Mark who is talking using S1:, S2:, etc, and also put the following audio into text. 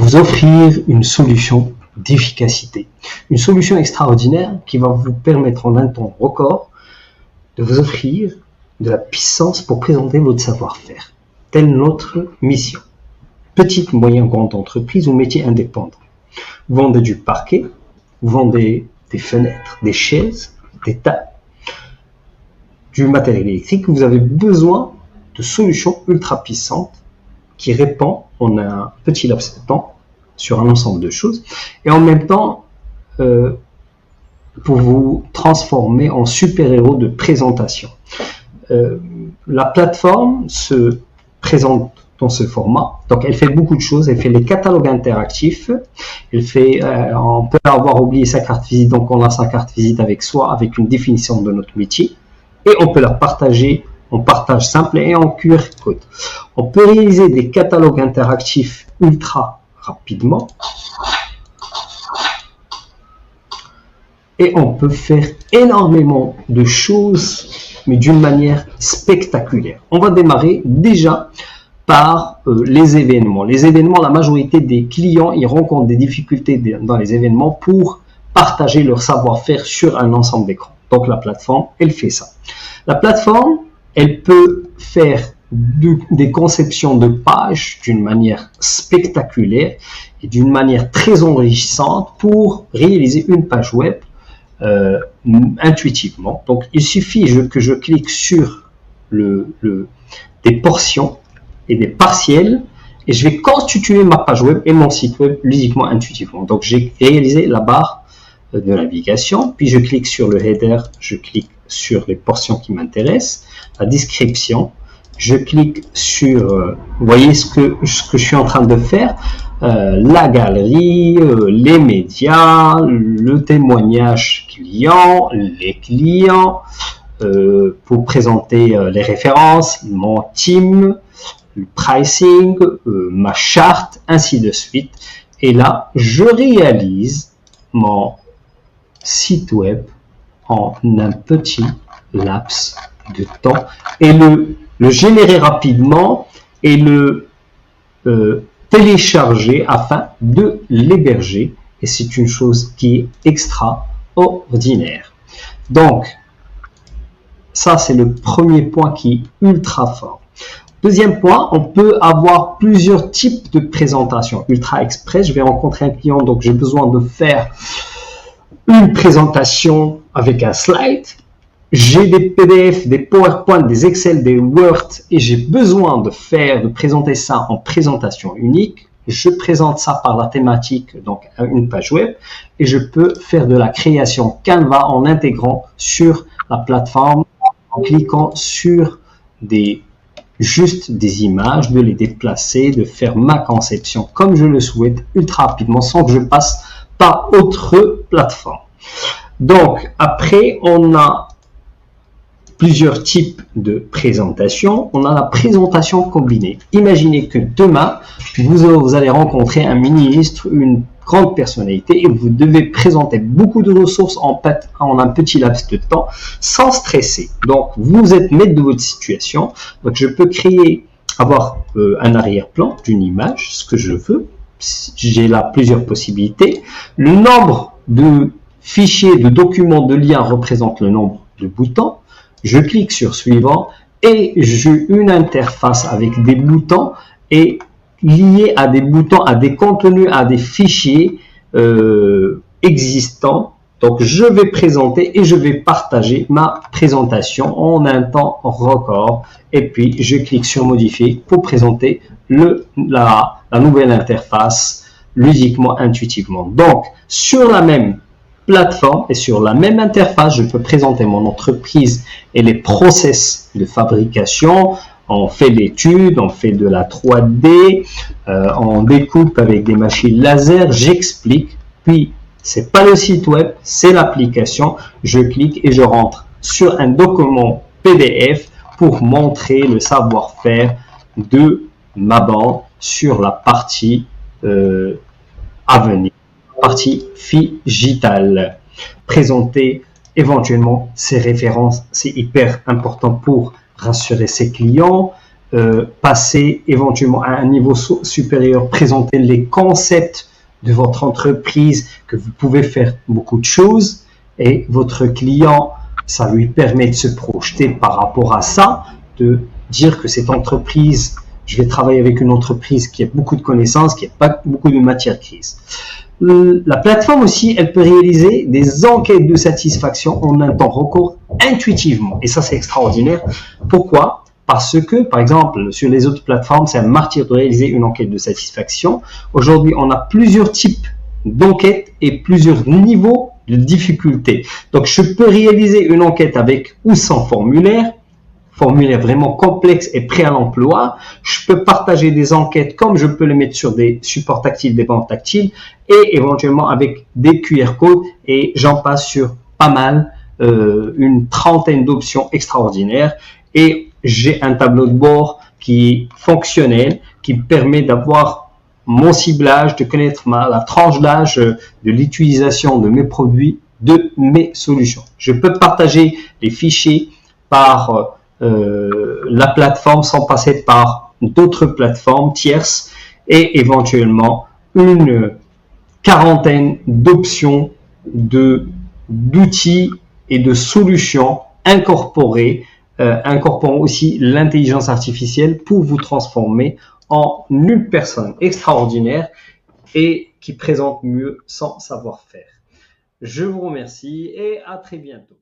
S1: vous offrir une solution d'efficacité, une solution extraordinaire qui va vous permettre en un temps record de vous offrir de la puissance pour présenter votre savoir-faire. Telle notre mission. Petite, moyenne, grande entreprise ou métier indépendant. Vous vendez du parquet, vous vendez des fenêtres, des chaises, des tables, du matériel électrique. Vous avez besoin de solutions ultra puissantes qui répondent en un petit laps de temps sur un ensemble de choses et en même temps pour vous transformer en super-héros de présentation. La plateforme se présente dans ce format, donc elle fait beaucoup de choses. Elle fait les catalogues interactifs, elle fait, on peut avoir oublié sa carte visite, donc on a sa carte visite avec soi, avec une définition de notre métier, et on peut la partager en partage simple et en QR code. On peut réaliser des catalogues interactifs ultra rapidement, et on peut faire énormément de choses, mais d'une manière spectaculaire. On va démarrer déjà par les événements. Les événements, la majorité des clients, ils rencontrent des difficultés dans les événements pour partager leur savoir-faire sur un ensemble d'écrans. Donc la plateforme, elle fait ça. La plateforme, elle peut faire des conceptions de pages d'une manière spectaculaire et d'une manière très enrichissante pour réaliser une page web intuitivement. Donc il suffit que je clique sur des portions et des partiels et je vais constituer ma page web et mon site web ludiquement intuitivement. Donc j'ai réalisé la barre de navigation, puis je clique sur le header, je clique sur les portions qui m'intéressent, la description, je clique sur, vous voyez ce que je suis en train de faire, la galerie, les médias, le témoignage client, les clients, pour présenter les références, mon team, le pricing, ma charte, ainsi de suite. Et là, je réalise mon site web en un petit laps de temps et le générer rapidement et le télécharger afin de l'héberger. Et c'est une chose qui est extraordinaire. Donc, ça c'est le premier point qui est ultra fort. Deuxième point, on peut avoir plusieurs types de présentations. Ultra Express, je vais rencontrer un client, donc j'ai besoin de faire une présentation avec un slide. J'ai des PDF, des PowerPoint, des Excel, des Word et j'ai besoin de présenter ça en présentation unique. Je présente ça par la thématique, donc une page web, et je peux faire de la création Canva en intégrant sur la plateforme, en cliquant sur juste des images, de les déplacer, de faire ma conception comme je le souhaite ultra rapidement sans que je passe par autre plateforme. Donc après, on a plusieurs types de présentations. On a la présentation combinée. Imaginez que demain, vous allez rencontrer un ministre, une grande personnalité et vous devez présenter beaucoup de ressources en un petit laps de temps sans stresser. Donc, vous êtes maître de votre situation. Donc, je peux avoir un arrière-plan d'une image, ce que je veux. J'ai là plusieurs possibilités. Le nombre de fichiers, de documents, de liens représente le nombre de boutons. Je clique sur suivant et j'ai une interface avec des boutons et liés à des boutons, à des contenus, à des fichiers existants. Donc, je vais présenter et je vais partager ma présentation en un temps record. Et puis, je clique sur modifier pour présenter la nouvelle interface ludiquement, intuitivement. Donc, sur la même plateforme et sur la même interface, je peux présenter mon entreprise et les process de fabrication. On fait l'étude, on fait de la 3D, on découpe avec des machines laser, j'explique, puis c'est pas le site web, c'est l'application, je clique et je rentre sur un document PDF pour montrer le savoir-faire de ma bande sur la partie à venir. Partie digitale. Présenter éventuellement ses références, c'est hyper important pour rassurer ses clients, passer éventuellement à un niveau supérieur, présenter les concepts de votre entreprise, que vous pouvez faire beaucoup de choses et votre client, ça lui permet de se projeter par rapport à ça, de dire que cette entreprise, je vais travailler avec une entreprise qui a beaucoup de connaissances, qui n'a pas beaucoup de matière grise. La plateforme aussi, elle peut réaliser des enquêtes de satisfaction en un temps record intuitivement. Et ça, c'est extraordinaire. Pourquoi ? Parce que, par exemple, sur les autres plateformes, c'est un martyr de réaliser une enquête de satisfaction. Aujourd'hui, on a plusieurs types d'enquêtes et plusieurs niveaux de difficulté. Donc, je peux réaliser une enquête avec ou sans formulaire vraiment complexe et prêt à l'emploi. Je peux partager des enquêtes comme je peux les mettre sur des supports tactiles, des bandes tactiles et éventuellement avec des QR codes et j'en passe sur pas mal, une trentaine d'options extraordinaires et j'ai un tableau de bord qui est fonctionnel, qui permet d'avoir mon ciblage, de connaître la tranche d'âge de l'utilisation de mes produits, de mes solutions. Je peux partager les fichiers par la plateforme sans passer par d'autres plateformes tierces et éventuellement une quarantaine d'options d'outils et de solutions incorporées, incorporant aussi l'intelligence artificielle pour vous transformer en une personne extraordinaire et qui présente mieux son savoir-faire. Je vous remercie et à très bientôt.